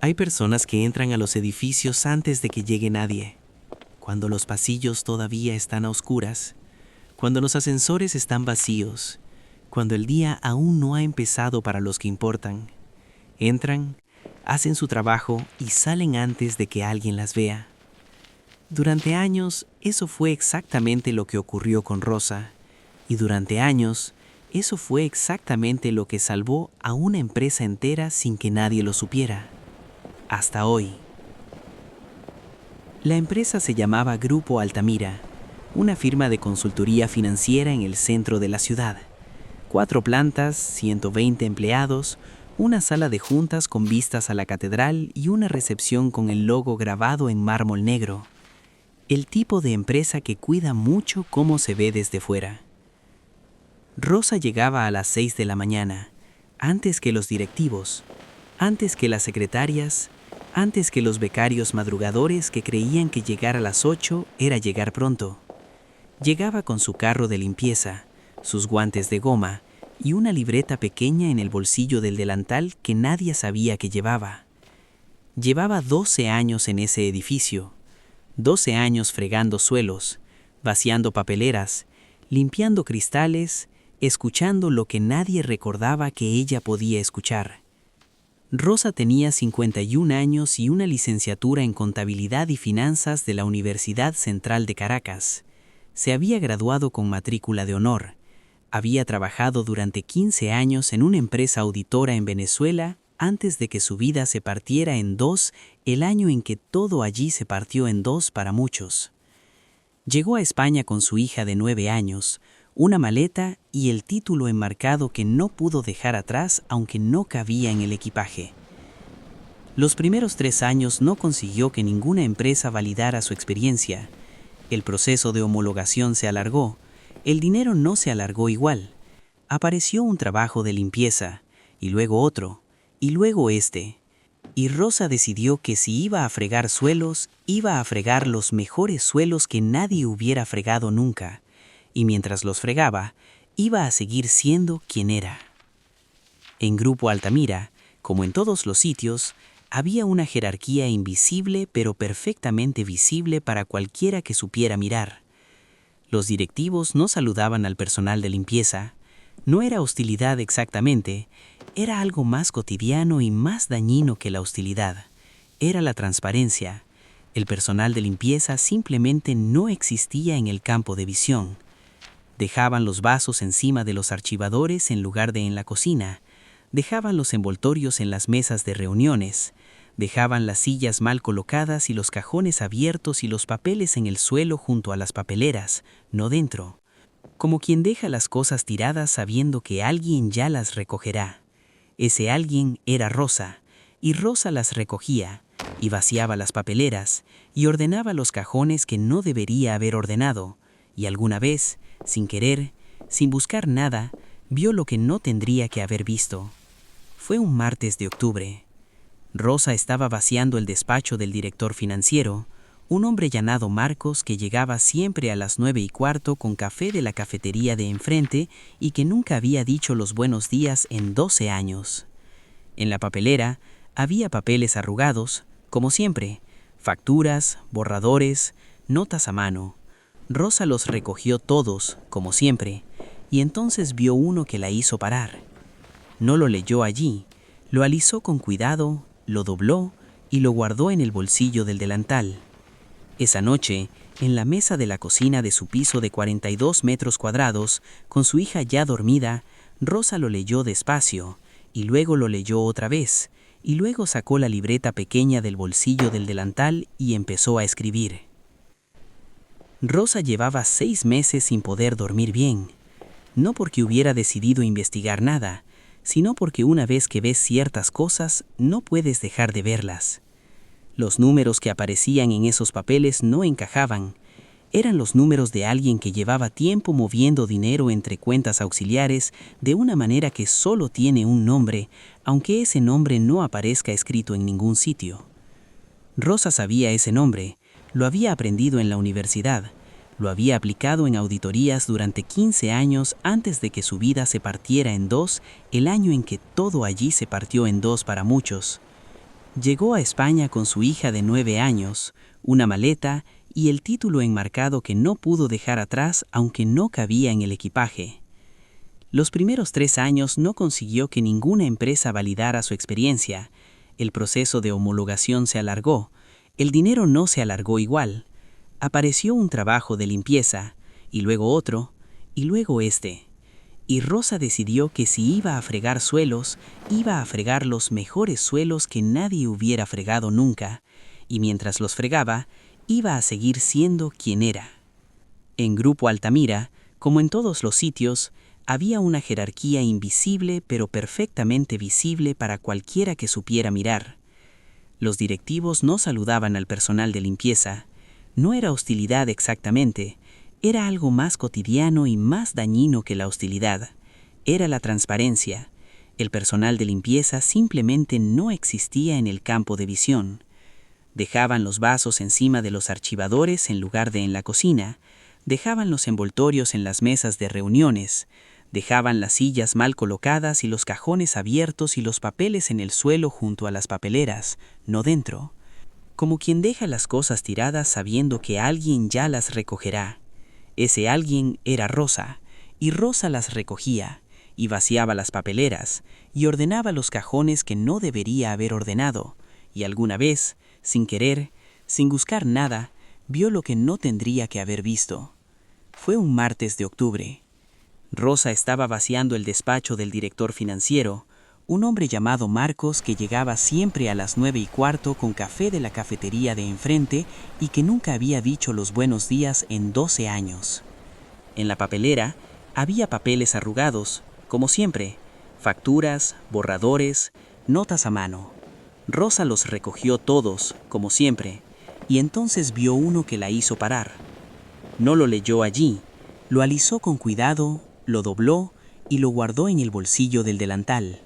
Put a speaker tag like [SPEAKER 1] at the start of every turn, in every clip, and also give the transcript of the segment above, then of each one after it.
[SPEAKER 1] Hay personas que entran a los edificios antes de que llegue nadie, cuando los pasillos todavía están a oscuras, cuando los ascensores están vacíos, cuando el día aún no ha empezado para los que importan. Entran, hacen su trabajo y salen antes de que alguien las vea. Durante años, eso fue exactamente lo que ocurrió con Rosa, y durante años, eso fue exactamente lo que salvó a una empresa entera sin que nadie lo supiera. Hasta hoy. La empresa se llamaba Grupo Altamira, una firma de consultoría financiera en el centro de la ciudad. 4 plantas, 120 empleados, una sala de juntas con vistas a la catedral y una recepción con el logo grabado en mármol negro. El tipo de empresa que cuida mucho cómo se ve desde fuera. Rosa llegaba a las 6 de la mañana, antes que los directivos, antes que las secretarias, antes que los becarios madrugadores que creían que llegar a las 8 era llegar pronto. Llegaba con su carro de limpieza, sus guantes de goma y una libreta pequeña en el bolsillo del delantal que nadie sabía que llevaba. Llevaba 12 años en ese edificio, 12 años fregando suelos, vaciando papeleras, limpiando cristales, escuchando lo que nadie recordaba que ella podía escuchar. Rosa tenía 51 años y una licenciatura en Contabilidad y Finanzas de la Universidad Central de Caracas. Se había graduado con matrícula de honor. Había trabajado durante 15 años en una empresa auditora en Venezuela antes de que su vida se partiera en dos, el año en que todo allí se partió en dos para muchos. Llegó a España con su hija de 9 años, una maleta y el título enmarcado que no pudo dejar atrás aunque no cabía en el equipaje. Los primeros 3 años no consiguió que ninguna empresa validara su experiencia. El proceso de homologación se alargó, el dinero no se alargó igual. Apareció un trabajo de limpieza, y luego otro, y luego este. Y Rosa decidió que si iba a fregar suelos, iba a fregar los mejores suelos que nadie hubiera fregado nunca. Y mientras los fregaba, iba a seguir siendo quien era. En Grupo Altamira, como en todos los sitios, había una jerarquía invisible pero perfectamente visible para cualquiera que supiera mirar. Los directivos no saludaban al personal de limpieza. No era hostilidad exactamente, era algo más cotidiano y más dañino que la hostilidad. Era la transparencia. El personal de limpieza simplemente no existía en el campo de visión. Dejaban los vasos encima de los archivadores en lugar de en la cocina. Dejaban los envoltorios en las mesas de reuniones. Dejaban las sillas mal colocadas y los cajones abiertos y los papeles en el suelo junto a las papeleras, no dentro. Como quien deja las cosas tiradas sabiendo que alguien ya las recogerá. Ese alguien era Rosa, y Rosa las recogía, y vaciaba las papeleras, y ordenaba los cajones que no debería haber ordenado, y alguna vez, sin querer, sin buscar nada, vio lo que no tendría que haber visto. Fue un martes de octubre. Rosa estaba vaciando el despacho del director financiero, un hombre llamado Marcos que llegaba siempre a las 9:15 con café de la cafetería de enfrente y que nunca había dicho los buenos días en 12 años. En la papelera había papeles arrugados, como siempre, facturas, borradores, notas a mano. Rosa los recogió todos, como siempre, y entonces vio uno que la hizo parar. No lo leyó allí, lo alisó con cuidado, lo dobló y lo guardó en el bolsillo del delantal. Esa noche, en la mesa de la cocina de su piso de 42 metros cuadrados, con su hija ya dormida, Rosa lo leyó despacio, y luego lo leyó otra vez, y luego sacó la libreta pequeña del bolsillo del delantal y empezó a escribir. Rosa llevaba 6 meses sin poder dormir bien, no porque hubiera decidido investigar nada, sino porque una vez que ves ciertas cosas, no puedes dejar de verlas. Los números que aparecían en esos papeles no encajaban. Eran los números de alguien que llevaba tiempo moviendo dinero entre cuentas auxiliares de una manera que solo tiene un nombre, aunque ese nombre no aparezca escrito en ningún sitio. Rosa sabía ese nombre, lo había aprendido en la universidad, lo había aplicado en auditorías durante 15 años antes de que su vida se partiera en dos, el año en que todo allí se partió en dos para muchos. Llegó a España con su hija de 9 años, una maleta y el título enmarcado que no pudo dejar atrás aunque no cabía en el equipaje. Los primeros 3 años no consiguió que ninguna empresa validara su experiencia, el proceso de homologación se alargó, el dinero no se alargó igual, apareció un trabajo de limpieza, y luego otro, y luego este. Y Rosa decidió que si iba a fregar suelos, iba a fregar los mejores suelos que nadie hubiera fregado nunca, y mientras los fregaba, iba a seguir siendo quien era. En Grupo Altamira, como en todos los sitios, había una jerarquía invisible pero perfectamente visible para cualquiera que supiera mirar. Los directivos no saludaban al personal de limpieza. No era hostilidad exactamente, era algo más cotidiano y más dañino que la hostilidad. Era la transparencia. El personal de limpieza simplemente no existía en el campo de visión. Dejaban los vasos encima de los archivadores en lugar de en la cocina, dejaban los envoltorios en las mesas de reuniones, dejaban las sillas mal colocadas y los cajones abiertos y los papeles en el suelo junto a las papeleras, no dentro. Como quien deja las cosas tiradas sabiendo que alguien ya las recogerá. Ese alguien era Rosa, y Rosa las recogía, y vaciaba las papeleras, y ordenaba los cajones que no debería haber ordenado, y alguna vez, sin querer, sin buscar nada, vio lo que no tendría que haber visto. Fue un martes de octubre. Rosa estaba vaciando el despacho del director financiero, un hombre llamado Marcos que llegaba siempre a las 9:15 con café de la cafetería de enfrente y que nunca había dicho los buenos días en 12 años. En la papelera había papeles arrugados, como siempre, facturas, borradores, notas a mano. Rosa los recogió todos, como siempre, y entonces vio uno que la hizo parar. No lo leyó allí, lo alisó con cuidado, lo dobló y lo guardó en el bolsillo del delantal.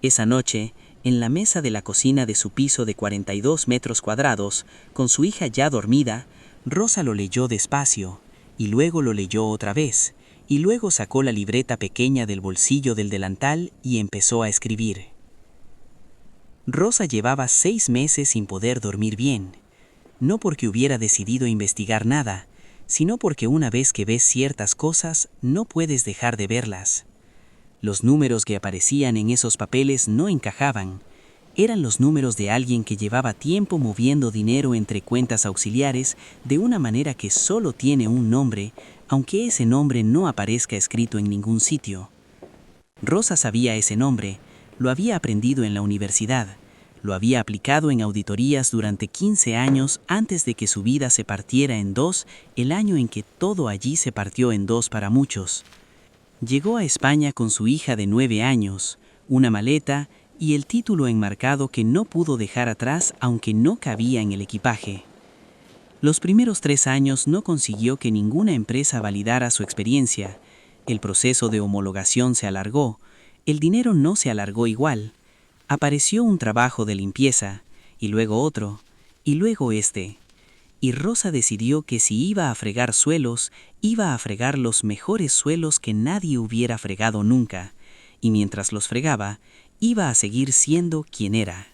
[SPEAKER 1] Esa noche, en la mesa de la cocina de su piso de 42 metros cuadrados, con su hija ya dormida, Rosa lo leyó despacio, y luego lo leyó otra vez, y luego sacó la libreta pequeña del bolsillo del delantal y empezó a escribir. Rosa llevaba 6 meses sin poder dormir bien, no porque hubiera decidido investigar nada, sino porque una vez que ves ciertas cosas, no puedes dejar de verlas. Los números que aparecían en esos papeles no encajaban. Eran los números de alguien que llevaba tiempo moviendo dinero entre cuentas auxiliares de una manera que solo tiene un nombre, aunque ese nombre no aparezca escrito en ningún sitio. Rosa sabía ese nombre, lo había aprendido en la universidad, lo había aplicado en auditorías durante 15 años antes de que su vida se partiera en dos, el año en que todo allí se partió en dos para muchos. Llegó a España con su hija de 9 años, una maleta y el título enmarcado que no pudo dejar atrás aunque no cabía en el equipaje. Los primeros 3 años no consiguió que ninguna empresa validara su experiencia, el proceso de homologación se alargó, el dinero no se alargó igual, apareció un trabajo de limpieza, y luego otro, y luego este. Y Rosa decidió que si iba a fregar suelos, iba a fregar los mejores suelos que nadie hubiera fregado nunca, y mientras los fregaba, iba a seguir siendo quien era.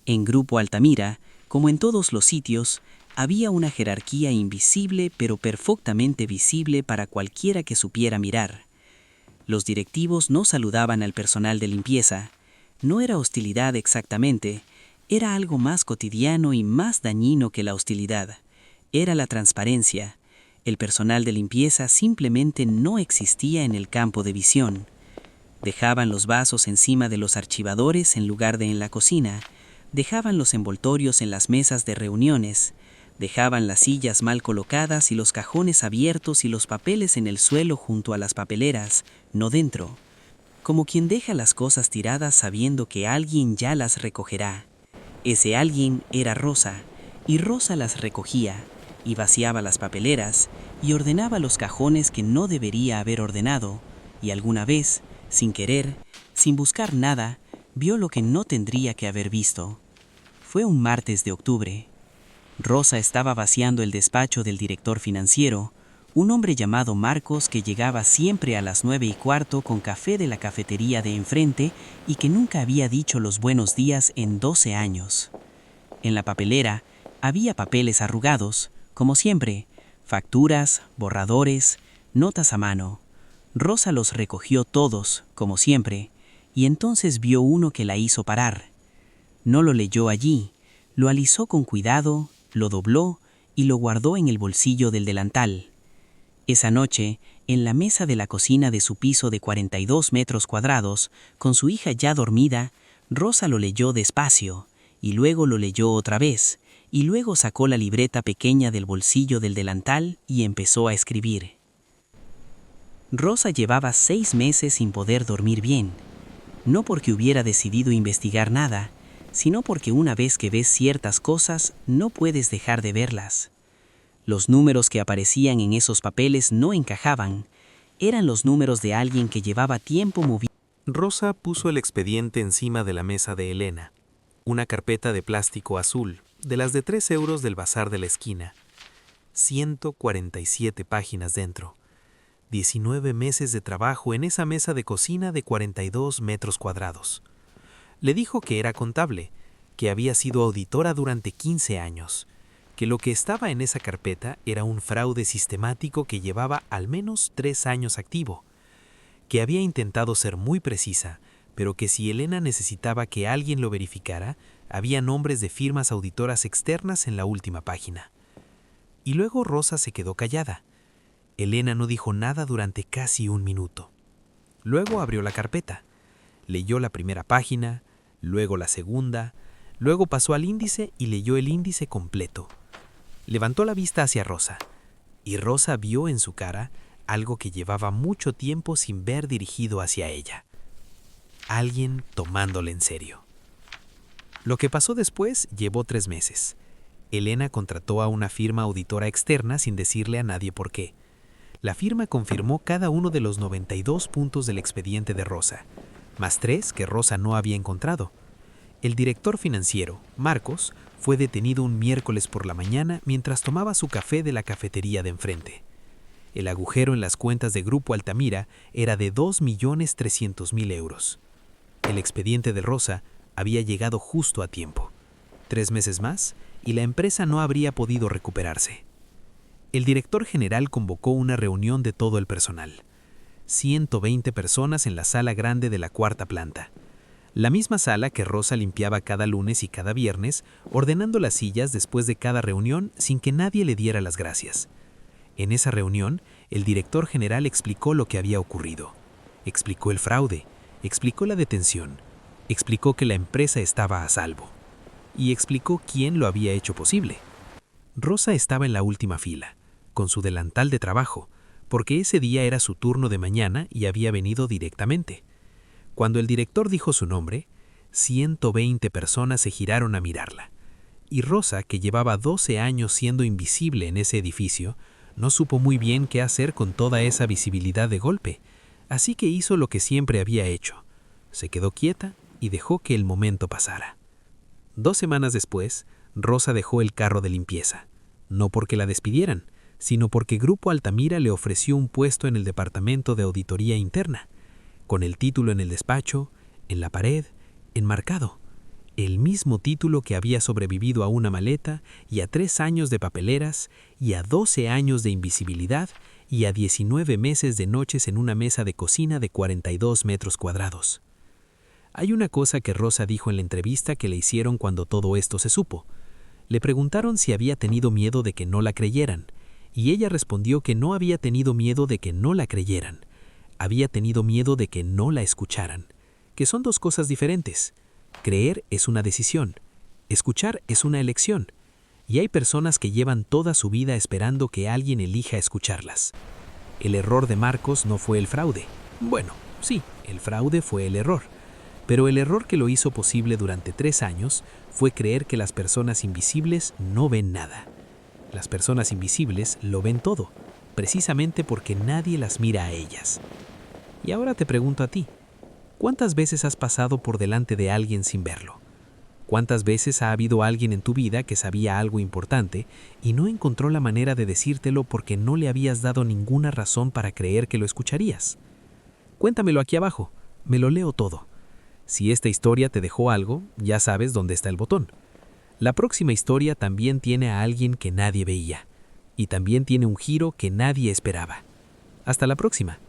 [SPEAKER 1] En Grupo Altamira, como en todos los sitios, había una jerarquía invisible pero perfectamente visible para cualquiera que supiera mirar. Los directivos no saludaban al personal de limpieza. No era hostilidad exactamente, era algo más cotidiano y más dañino que la hostilidad. Era la transparencia. El personal de limpieza simplemente no existía en el campo de visión. Dejaban los vasos encima de los archivadores en lugar de en la cocina, dejaban los envoltorios en las mesas de reuniones, dejaban las sillas mal colocadas y los cajones abiertos y los papeles en el suelo junto a las papeleras, no dentro. Como quien deja las cosas tiradas sabiendo que alguien ya las recogerá. Ese alguien era Rosa, y Rosa las recogía, y vaciaba las papeleras, y ordenaba los cajones que no debería haber ordenado, y alguna vez, sin querer, sin buscar nada, vio lo que no tendría que haber visto. Fue un martes de octubre. Rosa estaba vaciando el despacho del director financiero, Un hombre llamado Marcos que llegaba siempre a las 9:15 con café de la cafetería de enfrente y que nunca había dicho los buenos días en 12 años. En la papelera había papeles arrugados, como siempre, facturas, borradores, notas a mano. Rosa los recogió todos, como siempre, y entonces vio uno que la hizo parar. No lo leyó allí, lo alisó con cuidado, lo dobló y lo guardó en el bolsillo del delantal. Esa noche, en la mesa de la cocina de su piso de 42 metros cuadrados, con su hija ya dormida, Rosa lo leyó despacio, y luego lo leyó otra vez, y luego sacó la libreta pequeña del bolsillo del delantal y empezó a escribir. Rosa llevaba 6 meses sin poder dormir bien, no porque hubiera decidido investigar nada, sino porque una vez que ves ciertas cosas no puedes dejar de verlas. Los números que aparecían en esos papeles no encajaban, eran los números de alguien que llevaba tiempo moviendo.
[SPEAKER 2] Rosa puso el expediente encima de la mesa de Elena, una carpeta de plástico azul, de las de 3 euros del bazar de la esquina. 147 páginas dentro. 19 meses de trabajo en esa mesa de cocina de 42 metros cuadrados. Le dijo que era contable, que había sido auditora durante 15 años, que lo que estaba en esa carpeta era un fraude sistemático que llevaba al menos 3 años activo, que había intentado ser muy precisa, pero que si Elena necesitaba que alguien lo verificara, había nombres de firmas auditoras externas en la última página. Y luego Rosa se quedó callada. Elena no dijo nada durante casi 1 minuto. Luego abrió la carpeta, leyó la primera página, luego la segunda, luego pasó al índice y leyó el índice completo. Levantó la vista hacia Rosa, y Rosa vio en su cara algo que llevaba mucho tiempo sin ver dirigido hacia ella. Alguien tomándole en serio. Lo que pasó después llevó 3 meses. Elena contrató a una firma auditora externa sin decirle a nadie por qué. La firma confirmó cada uno de los 92 puntos del expediente de Rosa, más 3 que Rosa no había encontrado. El director financiero, Marcos, fue detenido un miércoles por la mañana mientras tomaba su café de la cafetería de enfrente. El agujero en las cuentas de Grupo Altamira era de 2.300.000 euros. El expediente de Rosa había llegado justo a tiempo. 3 meses más y la empresa no habría podido recuperarse. El director general convocó una reunión de todo el personal. 120 personas en la sala grande de la 4ª planta. La misma sala que Rosa limpiaba cada lunes y cada viernes, ordenando las sillas después de cada reunión sin que nadie le diera las gracias. En esa reunión, el director general explicó lo que había ocurrido. Explicó el fraude, explicó la detención, explicó que la empresa estaba a salvo. Y explicó quién lo había hecho posible. Rosa estaba en la última fila, con su delantal de trabajo, porque ese día era su turno de mañana y había venido directamente. Cuando el director dijo su nombre, 120 personas se giraron a mirarla. Y Rosa, que llevaba 12 años siendo invisible en ese edificio, no supo muy bien qué hacer con toda esa visibilidad de golpe, así que hizo lo que siempre había hecho. Se quedó quieta y dejó que el momento pasara. 2 semanas después, Rosa dejó el carro de limpieza, no porque la despidieran, sino porque Grupo Altamira le ofreció un puesto en el departamento de auditoría interna, con el título en el despacho, en la pared, enmarcado, el mismo título que había sobrevivido a una maleta y a 3 años de papeleras y a 12 años de invisibilidad y a 19 meses de noches en una mesa de cocina de 42 metros cuadrados. Hay una cosa que Rosa dijo en la entrevista que le hicieron cuando todo esto se supo. Le preguntaron si había tenido miedo de que no la creyeran, y ella respondió que no había tenido miedo de que no la creyeran. Había tenido miedo de que no la escucharan, que son 2 cosas diferentes. Creer es una decisión, escuchar es una elección, y hay personas que llevan toda su vida esperando que alguien elija escucharlas. El error de Marcos no fue el fraude. Bueno, sí, el fraude fue el error. Pero el error que lo hizo posible durante 3 años fue creer que las personas invisibles no ven nada. Las personas invisibles lo ven todo, precisamente porque nadie las mira a ellas. Y ahora te pregunto a ti, ¿cuántas veces has pasado por delante de alguien sin verlo? ¿Cuántas veces ha habido alguien en tu vida que sabía algo importante y no encontró la manera de decírtelo porque no le habías dado ninguna razón para creer que lo escucharías? Cuéntamelo aquí abajo, me lo leo todo. Si esta historia te dejó algo, ya sabes dónde está el botón. La próxima historia también tiene a alguien que nadie veía, y también tiene un giro que nadie esperaba. Hasta la próxima.